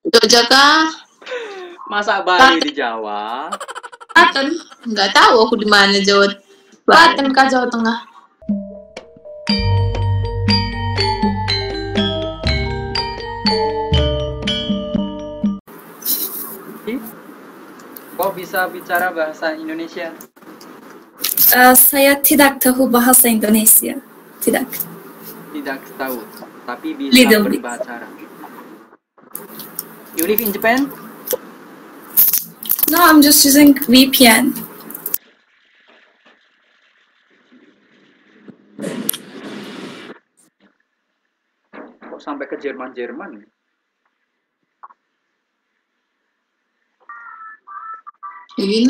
Jogja kah? Masa Bali di Jawa? Klaten. Nggak tahu aku di mana Jawa. Klaten kah Jawa Tengah? Kok bisa bicara bahasa Indonesia? Saya tidak tahu bahasa Indonesia. Tidak. Tidak tahu, tapi bisa Little bit. berbicara. You live in Japan? No, I'm just using VPN. Kok sampai ke Jerman? Ya gini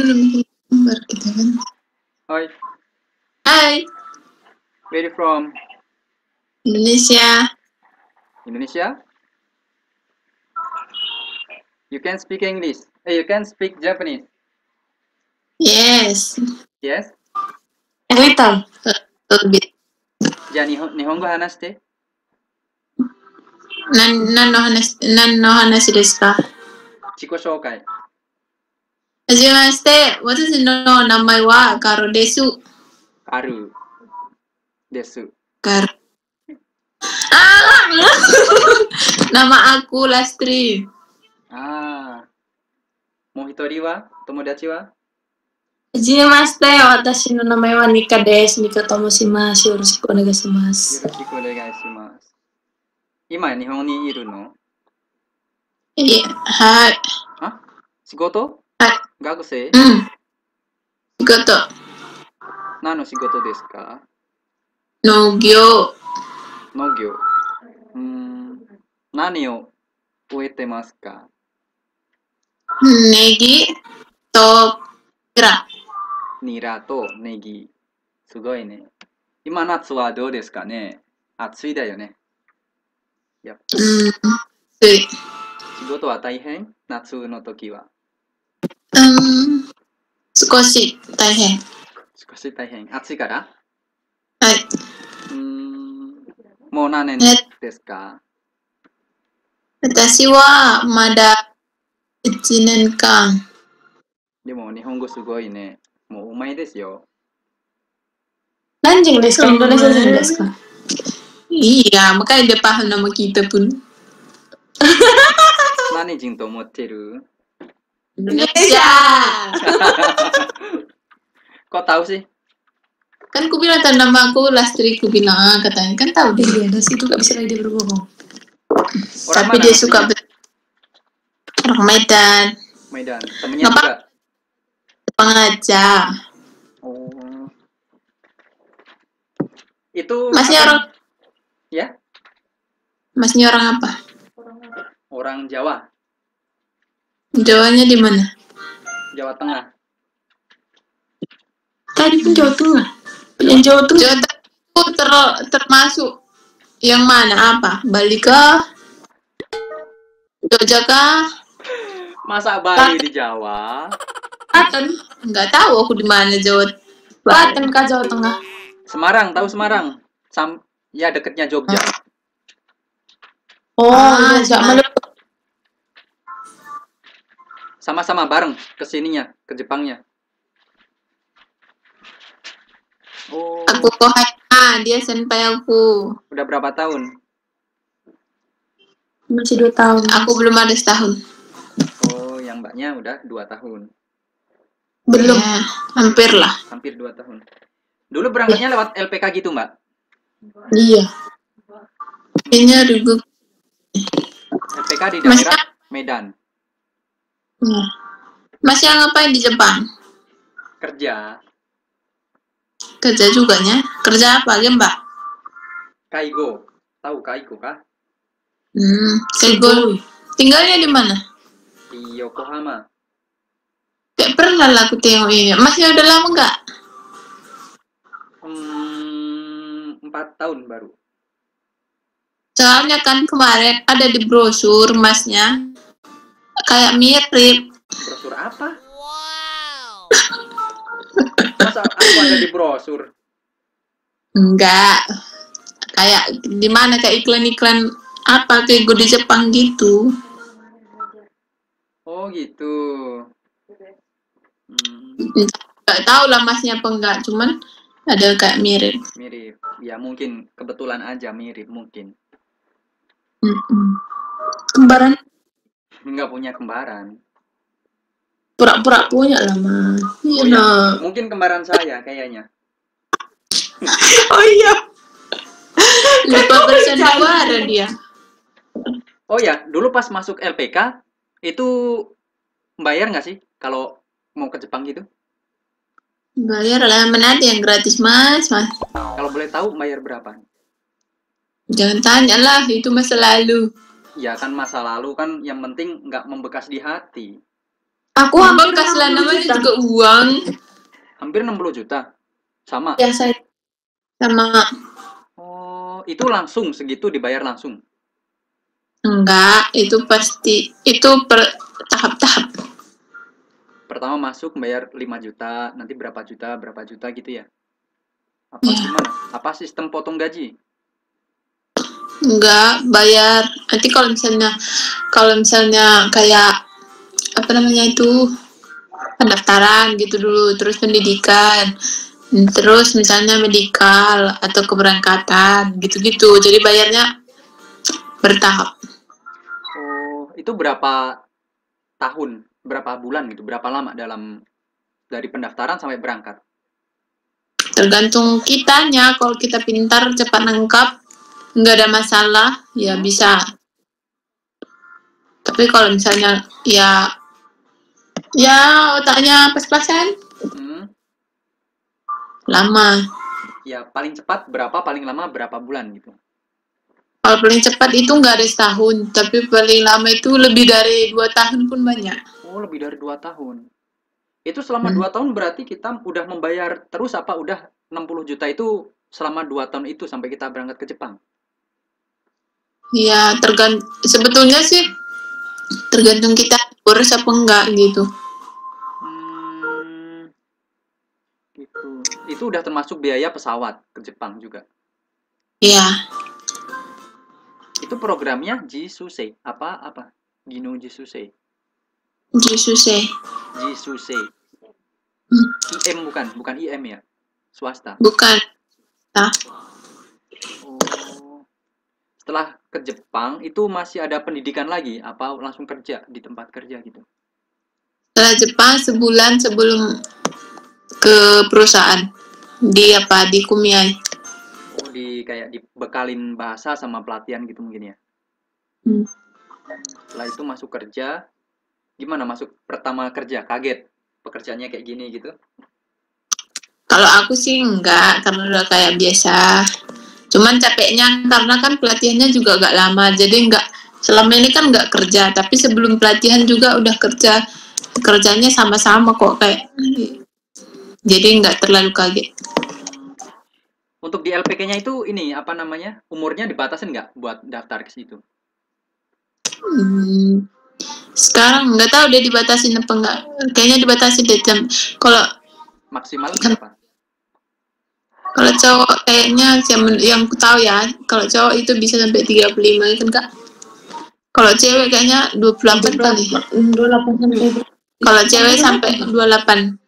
nomor kita kan. Hai, Hai, where you from? Indonesia. Indonesia? You can speak English. You can speak Japanese. Yes. Yes? A little bit. じゃあ日本語話して。何の話ですか？自己紹介。はじめまして。私の名前はカロです。あるです。カロ。Nama aku Lastri. もう一人は友達ははじめまして。私の名前はニカです。ニカと申します。よろしくお願いしまよす。ろしくお願いします。今日本にいるの？はい。仕事？はい。学生？仕事。何の仕事ですか？農業。農業。何を植えてますか？ネギとニラとネギ。すごいね。今夏はどうですかね？暑いだよね。やっぱ暑い。仕事は大変？夏の時は。少し大変。少し大変。暑いから？はい。もう何年ですか？私はまだ1年間。でも日本語すごいね。もううまいですよ。何人ですか？Indonesia人ですか？Iya, makanya dia paham nama kita pun. 何人と思ってる？ Indonesia. Kok tahu sih? Kan ku bilang nama aku Lastri, ku bilang katanya kan tahu dia dari situ gak bisa lagi dia berbohong. Tapi dia suka orang Medan. Medan. Temennya juga. Pengajar. Oh. Itu Masnya orang? Ya? Masnya orang apa? Orang Jawa. Jawanya di mana? Jawa Tengah. Tadi pun Jawa Tengah. Yang Jawa Tengah termasuk yang mana? Apa? Bali kah? Jogja kah? Masa Bali di Jawa? Klaten. Nggak tahu aku di mana Jawa. Klaten kah Jawa Tengah? Semarang, tahu Semarang? Ya deketnya Jogja. Oh, iya. Sama-sama bareng kesininya, ke Jepangnya. Oh. Aku Kohana, dia senpai aku. Udah berapa tahun? Masih 2 tahun. Aku belum ada setahun. Oh, yang mbaknya udah 2 tahun. Belum, ya, hampir lah. Hampir 2 tahun. Dulu berangkatnya lewat LPK gitu, Mbak? Iya. Kayaknya ribu. LPK di daerah Medan. Ya. Masih ngapain di Jepang? Kerja. Kerja juga nya. Kerja apa aja, Mbak? Kaigo. Tahu Kaigo kah? Kaigo. Tinggalnya di mana? Di Yokohama. Gak pernah lah aku tengok ini. Masnya udah lama nggak? 4 tahun baru. Soalnya kan kemarin ada di brosur Masnya. Kayak mirip. Brosur apa? Wow. Masa aku ada di brosur? Enggak. Kayak di mana kayak iklan-iklan apa kayak gue di Jepang gitu. Oh gitu. Nggak tahu lah masnya apa enggak, cuman ada kayak mirip. Mirip. Ya mungkin kebetulan aja mirip mungkin. Kembaran Nggak punya kembaran. pura-pura punya lah mas. Iya Oh ya, nah. mungkin kembaran saya kayaknya. Oh iya. Lupa bersandiwara dia. Oh ya, dulu pas masuk LPK itu bayar nggak sih kalau mau ke Jepang gitu? Bayar lah, mana ada yang gratis mas. Kalau boleh tahu bayar berapa? Jangan tanya lah, itu masa lalu. Ya kan masa lalu kan yang penting nggak membekas di hati. Aku bekas lah namanya juga uang. Hampir 60 juta. Sama. Ya saya sama. Oh, itu langsung segitu dibayar langsung. Enggak, itu pasti itu per tahap-tahap. Pertama masuk bayar 5 juta, nanti berapa juta gitu ya. Apa gimana? Apa sistem potong gaji? Enggak, bayar. Nanti kalau misalnya kayak apa namanya itu pendaftaran gitu dulu, terus pendidikan, terus misalnya medikal atau keberangkatan gitu-gitu. Jadi bayarnya bertahap. Oh, itu berapa tahun, berapa bulan gitu, berapa lama dari pendaftaran sampai berangkat? Tergantung kitanya. Kalau kita pintar, cepat nangkap, nggak ada masalah, ya bisa. Tapi kalau misalnya ya otaknya pas-pasan, lama. Ya paling cepat berapa, paling lama berapa bulan gitu? Kalau paling cepat itu nggak ada setahun, tapi paling lama itu lebih dari 2 tahun pun banyak. Oh, lebih dari 2 tahun. Itu selama 2 tahun berarti kita udah membayar terus apa udah 60 juta itu selama 2 tahun itu sampai kita berangkat ke Jepang? Ya sebetulnya sih tergantung kita boros apa enggak gitu. Gitu. Itu udah termasuk biaya pesawat ke Jepang juga? Iya. Itu programnya Jisusei. Apa? Ginu Jisusei. Jisusei. IM bukan IM ya? Swasta. Bukan. Nah. Oh. Setelah ke Jepang itu masih ada pendidikan lagi apa langsung kerja di tempat kerja gitu? Setelah Jepang sebulan sebelum ke perusahaan di Kumiai. Oh, kayak dibekalin bahasa sama pelatihan gitu mungkin ya. Setelah itu masuk kerja, gimana masuk pertama kerja? Kaget pekerjaannya kayak gini gitu? Kalau aku sih enggak, karena udah kayak biasa. Cuman capeknya karena kan pelatihannya juga agak lama, jadi enggak selama ini kan enggak kerja, tapi sebelum pelatihan juga udah kerjanya sama-sama kok kayak, jadi enggak terlalu kaget. Untuk di LPK-nya itu ini apa namanya, umurnya dibatasin nggak buat daftar ke situ? Sekarang nggak tahu dia dibatasin apa enggak, kayaknya dibatasi deh jam. Kalau maksimal berapa? Kalau cowok kayaknya yang ku tahu ya, kalau cowok itu bisa sampai 35 kan Kak. Kalau cewek kayaknya 28 kali. 28 sampai. Kalau cewek sampai 28.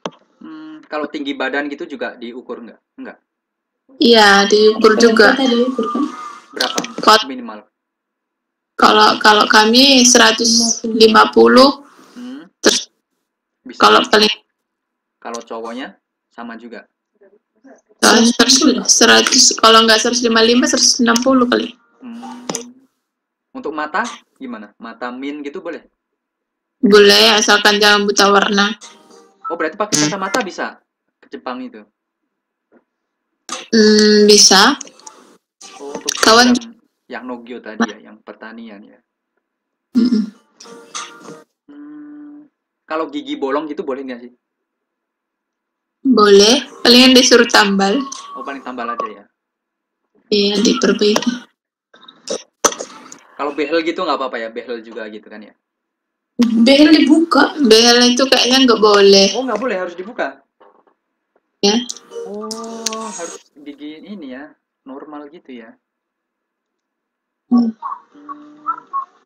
Kalau tinggi badan gitu juga diukur nggak? Enggak. Iya, diukur juga. Berapa minimal? Kalau kami 150. Terus bisa. Kalau cowoknya sama juga. 100, kalau nggak 155, 160 kali. Untuk mata gimana? Mata min gitu boleh? Boleh, asalkan jangan buta warna. Oh, berarti pakai kacamata bisa ke Jepang itu? Bisa. Oh, untuk kawan yang Nogyo tadi ya, yang pertanian ya. Kalau gigi bolong gitu boleh nggak sih? Boleh, palingan disuruh tambal. Oh, paling tambal aja ya? Iya, diperbaiki. Kalau behel gitu nggak apa-apa ya? Behel juga gitu kan ya? Behel dibuka. Behel itu kayaknya nggak boleh. Oh, nggak boleh, harus dibuka? Ya. Oh, harus gigi ini ya, normal gitu ya?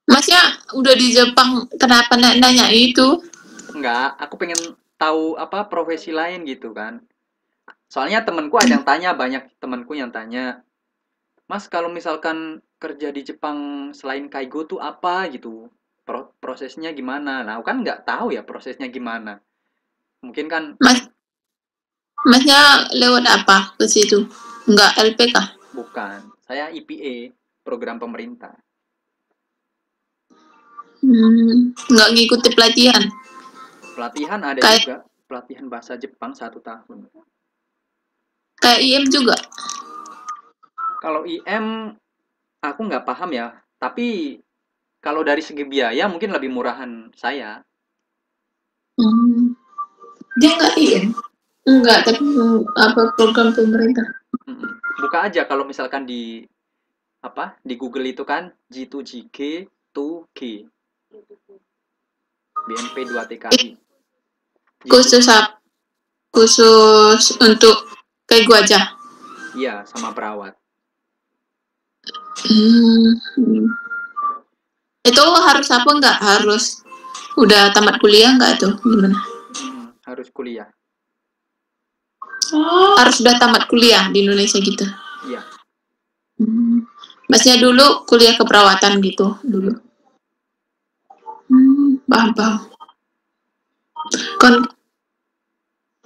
Masnya udah di Jepang, kenapa nanya itu? Enggak, aku pengen tahu apa profesi lain gitu kan. Soalnya temanku ada yang tanya, banyak temanku yang tanya, Mas kalau misalkan kerja di Jepang selain kaigo tuh apa gitu? Prosesnya gimana? Nah, aku kan nggak tahu ya prosesnya gimana. Mungkin kan Mas, masnya lewat apa ke situ? Enggak LPK? bukan. Saya IPA, program pemerintah. Enggak ngikuti pelatihan. Pelatihan ada Kayak juga, pelatihan bahasa Jepang 1 tahun. kayak IM juga. Kalau IM aku nggak paham ya, tapi kalau dari segi biaya mungkin lebih murahan saya. Dia enggak IM? Enggak, tapi apa program pemerintah? Buka aja kalau misalkan di apa di Google itu kan G2GG 2G BNP 2TKI Khusus G2G. khusus untuk kayak gua aja. Iya, sama perawat. Itu harus apa enggak? Harus udah tamat kuliah enggak tuh? Gimana? Harus kuliah. Harus udah tamat kuliah di Indonesia gitu. Iya. Masnya dulu kuliah keperawatan gitu dulu. Paham. Kan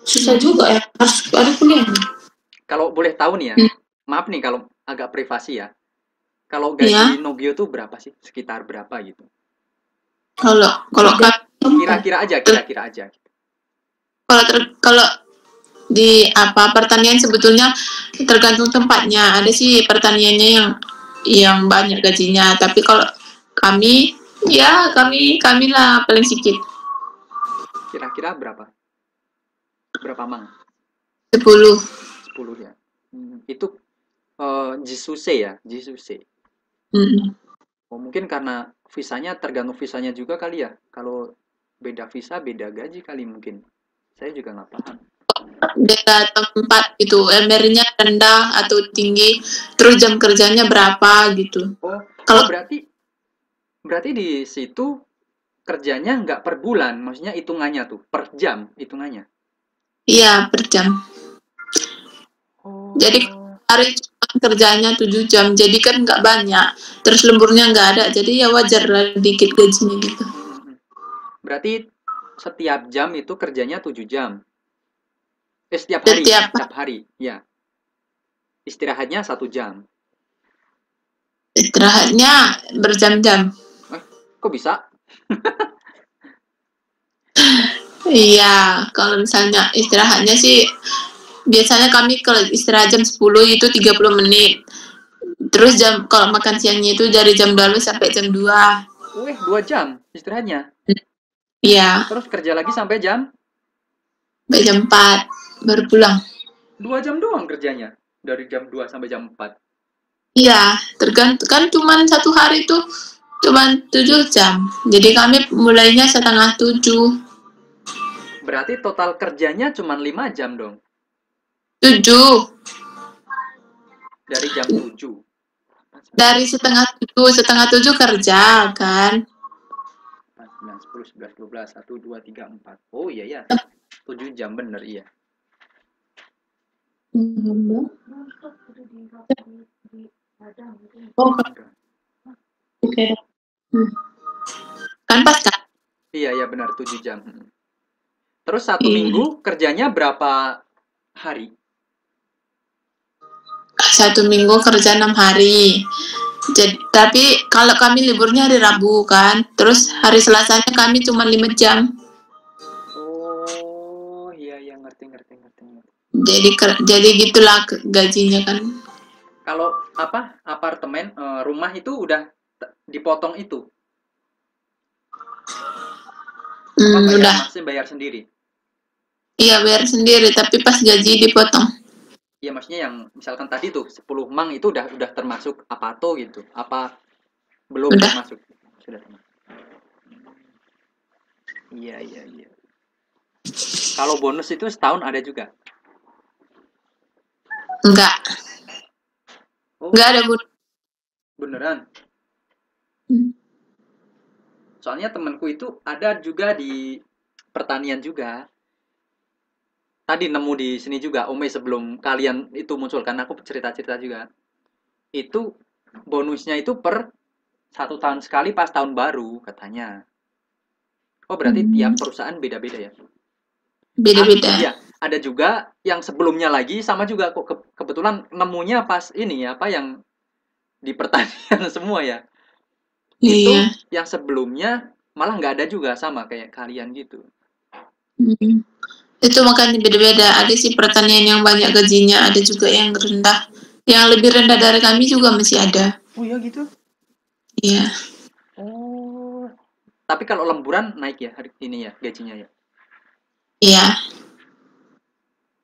susah juga ya, harus ada kuliah. Kalau boleh tahu nih ya, maaf nih kalau agak privasi ya. Kalau gaji Ya. Nogio tuh berapa sih? Sekitar berapa gitu? Kalau Kira-kira aja. kalau di apa pertanian sebetulnya tergantung tempatnya. Ada sih pertaniannya yang banyak gajinya, tapi kalau kami lah paling sedikit. Kira-kira berapa? Berapa mang? 10. 10 ya. Itu Jisuse ya, Jisuse. Oh, mungkin karena visanya tergantung visanya juga kali ya. Kalau beda visa beda gaji kali mungkin. Saya juga nggak paham. Beda tempat gitu, MR-nya rendah atau tinggi, terus jam kerjanya berapa gitu. Oh, Kalau berarti di situ kerjanya nggak per bulan, maksudnya hitungannya tuh per jam hitungannya. iya per jam. Oh. Jadi hari kerjanya 7 jam, jadi kan nggak banyak. Terus lemburnya nggak ada, jadi ya wajar lah dikit gajinya gitu. Berarti setiap jam itu kerjanya 7 jam. Setiap hari, ya. Istirahatnya 1 jam. Istirahatnya berjam-jam. Kok bisa? Iya, kalau misalnya istirahatnya sih biasanya kami kalau istirahat jam 10 itu 30 menit. Terus kalau makan siangnya itu dari jam 12 sampai jam 2. 2 jam istirahatnya. Iya. Terus kerja lagi sampai jam? Sampai jam 4 baru pulang. 2 jam doang kerjanya. Dari jam 2 sampai jam 4. Iya, tergantung kan cuman satu hari itu cuman 7 jam. Jadi kami mulainya 6:30. Berarti total kerjanya cuma 5 jam dong. 7. Dari jam 7. Dari 6:30 kerja kan. 9, 10, 11, 12, 1, 2, 3, 4. Oh iya ya. 7 jam bener iya. Oh, oke. Kan pas kan? Iya benar 7 jam. Terus 1 minggu kerjanya berapa hari? 1 minggu kerja 6 hari. Jadi, tapi kalau kami liburnya hari Rabu kan, terus hari Selasanya kami cuma 5 jam. Oh iya ngerti. Jadi gitulah gajinya kan. Kalau apa apartemen rumah itu udah dipotong itu? Udah. Masih bayar sendiri? Iya bayar sendiri, tapi pas gaji dipotong. Iya maksudnya yang misalkan tadi tuh 10 mang itu udah termasuk apato gitu? Apa belum Udah. termasuk? Sudah termasuk. Iya. Kalau bonus itu setahun ada juga? Enggak. Oh, Enggak ada bonus. beneran? Soalnya temanku itu ada juga di pertanian juga. Tadi nemu di sini juga, Ome, sebelum kalian itu muncul, kan aku cerita-cerita juga. Itu bonusnya itu per 1 tahun sekali pas tahun baru katanya. Oh, berarti tiap perusahaan beda-beda ya? Beda-beda. Iya, ada juga yang sebelumnya lagi sama juga kok, kebetulan nemunya pas ini ya, apa yang di pertanian semua ya. Itu Iya. yang sebelumnya malah nggak ada juga, sama kayak kalian gitu. Hmm. Itu makanya beda-beda. Ada sih pertanian yang banyak gajinya, ada juga yang rendah. Yang lebih rendah dari kami juga masih ada. Oh iya gitu? Iya. Oh. Tapi kalau lemburan naik ya hari ini ya gajinya ya? Iya.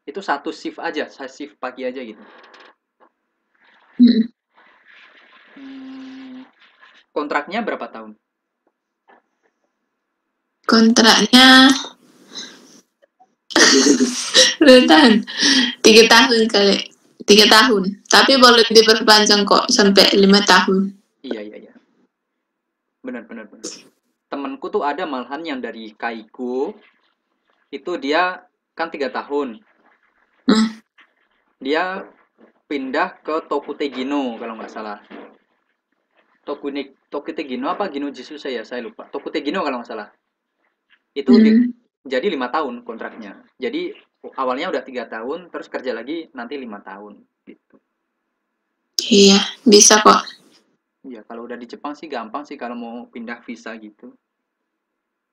Itu satu shift aja, shift pagi aja gitu. Hmm. Kontraknya berapa tahun? Kontraknya berapa tahun? 3 tahun kali. 3 tahun. Tapi boleh diperpanjang kok sampai 5 tahun. Iya, iya, iya. Benar, benar, benar. Temenku tuh ada malahan yang dari Kaiku, itu dia kan 3 tahun. Dia pindah ke Tokutegino kalau nggak salah. Tokutegino apa Gino Jisuse ya, saya lupa. Tokutegino kalau nggak salah. Itu jadi 5 tahun kontraknya. Jadi awalnya udah 3 tahun, terus kerja lagi nanti 5 tahun gitu. Iya, bisa kok. Iya, kalau udah di Jepang sih gampang sih kalau mau pindah visa gitu.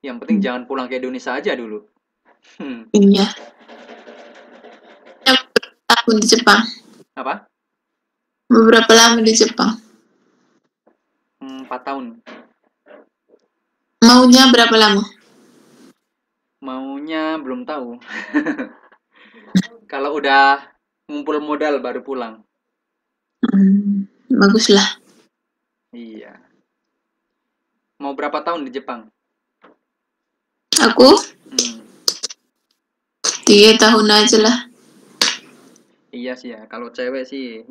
Yang penting jangan pulang ke Indonesia aja dulu. Iya. Tahun di Jepang. Apa? Beberapa lama di Jepang. 4 tahun. Maunya berapa lama? Maunya belum tahu. Kalau udah ngumpul modal baru pulang. Baguslah. Iya. Mau berapa tahun di Jepang? Aku 3 tahun aja lah. Iya sih ya. Kalau cewek sih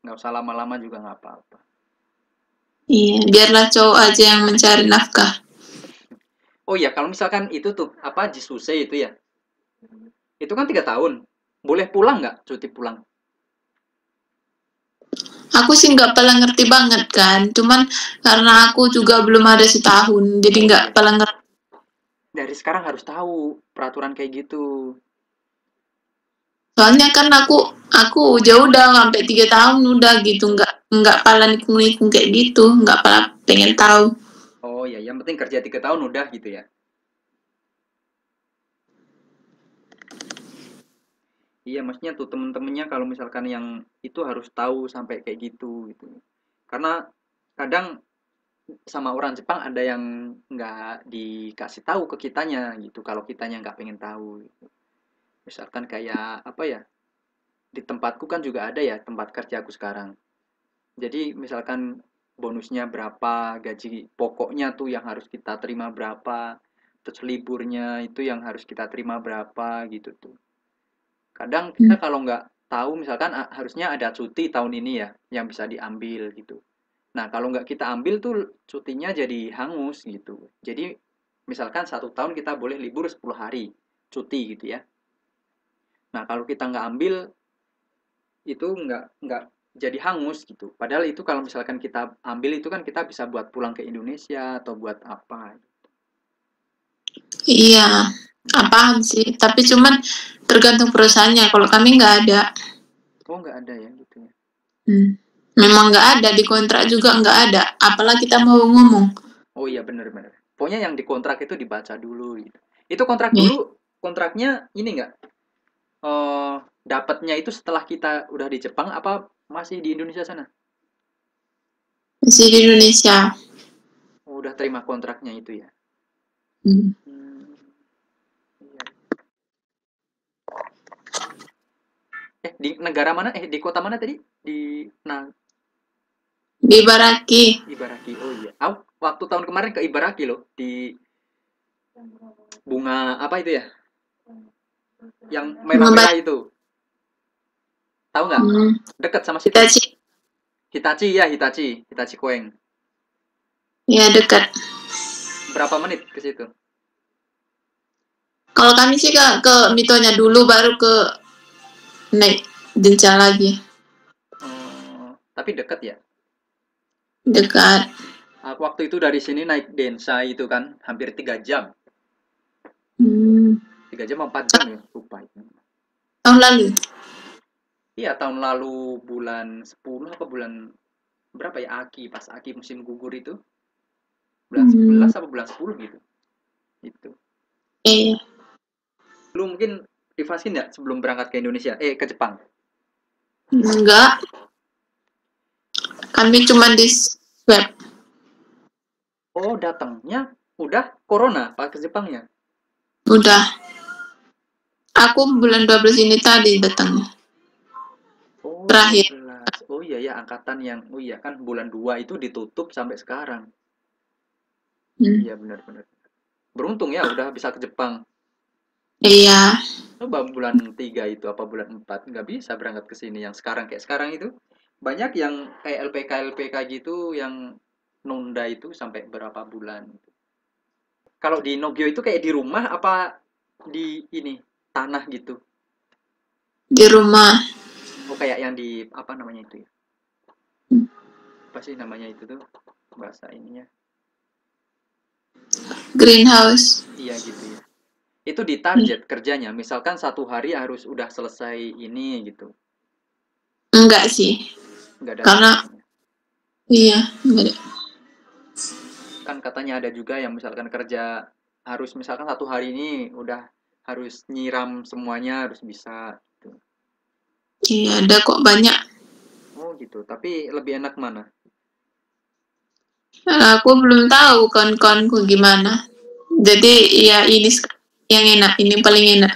nggak usah lama-lama juga nggak apa-apa. Iya, biarlah cowok aja yang mencari nafkah. Oh iya, kalau misalkan itu tuh apa Jisuse itu ya, itu kan 3 tahun. Boleh pulang nggak? Cuti pulang? Aku sih nggak pernah ngerti banget kan, cuman karena aku juga belum ada setahun, jadi nggak pernah ngerti. Dari sekarang harus tahu peraturan kayak gitu. Soalnya kan aku udah sampai 3 tahun udah gitu, nggak pernah nikung-nikung kayak gitu, nggak pernah pengen tahu. Oh ya, yang penting kerja 3 tahun udah gitu ya. Iya, maksudnya tuh temen-temennya kalau misalkan yang itu harus tahu sampai kayak gitu gitu. Karena kadang sama orang Jepang ada yang nggak dikasih tahu ke kitanya gitu. Kalau kitanya nggak pengen tahu. Gitu. Misalkan kayak apa ya? Di tempatku kan juga ada ya tempat kerja aku sekarang. Jadi misalkan bonusnya berapa, gaji pokoknya tuh yang harus kita terima berapa, terus liburnya itu yang harus kita terima berapa gitu tuh. Kadang kita kalau nggak tahu, misalkan harusnya ada cuti tahun ini ya, yang bisa diambil gitu. Nah, kalau nggak kita ambil tuh cutinya jadi hangus gitu. Jadi, misalkan 1 tahun kita boleh libur 10 hari cuti gitu ya. Nah, kalau kita nggak ambil, itu nggak jadi hangus gitu. Padahal itu kalau misalkan kita ambil itu kan kita bisa buat pulang ke Indonesia atau buat apa. Iya, paham sih. Tapi cuman tergantung perusahaannya. Kalau kami nggak ada. Oh, nggak ada ya gitu ya. Memang nggak ada, di kontrak juga nggak ada. Apalah kita mau ngomong. Oh iya, bener-bener. Pokoknya yang di kontrak itu dibaca dulu gitu. Itu kontrak dulu, kontraknya ini nggak? Dapatnya itu setelah kita udah di Jepang apa masih di Indonesia sana? Masih di Indonesia. Oh, udah terima kontraknya itu ya. Di negara mana? Di kota mana tadi? Di Ibaraki. Ibaraki. Oh iya. Waktu tahun kemarin ke Ibaraki loh, di bunga apa itu ya? Yang merah-merah itu. Tahu nggak? Dekat sama situ. Hitachi ya, Hitachi Koeng. Ya, dekat. berapa menit ke situ? Kalau kami sih ke Mitonya dulu, baru ke naik Jencang lagi. Oh, tapi deket ya. Dekat. Aku waktu itu dari sini naik Densa itu kan hampir 3 jam. 3 jam 4 jam ya, lupa itu. Tahun lalu. Iya, tahun lalu bulan 10 apa bulan berapa ya, pas Aki musim gugur itu. Bulan 11 apa bulan 10 gitu. Itu. Lu mungkin divaksin nggak sebelum berangkat ke Indonesia? Ke Jepang? Enggak. Kami cuma di swab. Oh, datangnya udah corona pas ke Jepangnya. Udah. Aku bulan 12 ini tadi datangnya. Oh, Terakhir. 12. Oh iya ya, angkatan yang oh iya kan bulan 2 itu ditutup sampai sekarang. Iya benar-benar. Beruntung ya udah bisa ke Jepang. Iya. Coba bulan 3 itu apa bulan 4 nggak bisa berangkat ke sini yang sekarang kayak sekarang itu. Banyak yang kayak LPK gitu yang nunda itu sampai berapa bulan. Kalau di Nogyo itu kayak di rumah apa di ini tanah gitu? Di rumah. Oh kayak yang di apa namanya itu ya? Apa sih namanya itu tuh bahasa ininya? Greenhouse. Iya gitu ya. Itu di target kerjanya. Misalkan 1 hari harus udah selesai ini gitu. Enggak sih. Nggak ada Karena targetnya. iya, enggak ada. Kan katanya ada juga yang misalkan kerja harus misalkan 1 hari ini udah harus nyiram semuanya harus bisa gitu. Iya, ada kok banyak. Oh gitu. Tapi lebih enak mana? Aku belum tahu kawan-kawanku gimana. Jadi ya ini yang enak, ini paling enak.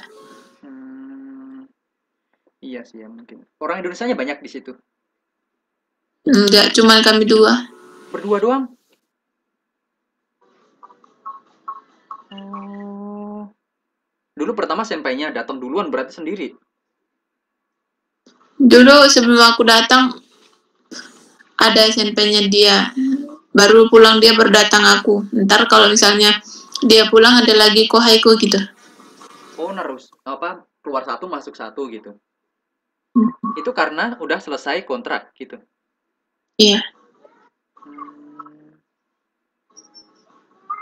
Iya sih ya mungkin. Orang Indonesianya banyak di situ. Enggak, cuma kami dua. Berdua doang. Oh. Dulu pertama senpainya datang duluan berarti sendiri. Dulu sebelum aku datang ada SMP-nya dia. Baru pulang dia berdatang aku. Ntar kalau misalnya dia pulang ada lagi kohaiku gitu. Oh nerus apa keluar satu masuk satu gitu. Itu karena udah selesai kontrak gitu. Iya.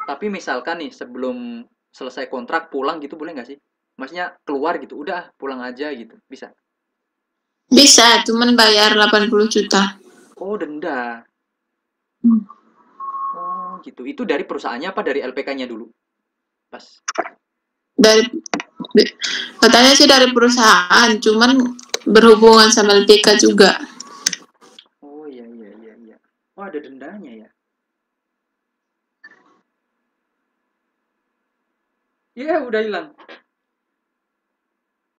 Tapi misalkan nih sebelum selesai kontrak pulang gitu boleh nggak sih? Maksudnya keluar gitu, udah pulang aja gitu, bisa? Bisa, cuman bayar 80 juta. Oh denda. Oh gitu. Itu dari perusahaannya apa dari LPK-nya dulu? Pas. Dari katanya sih dari perusahaan, cuman berhubungan sama LPK juga. Oh iya iya iya iya. Oh ada dendanya ya? Iya udah hilang.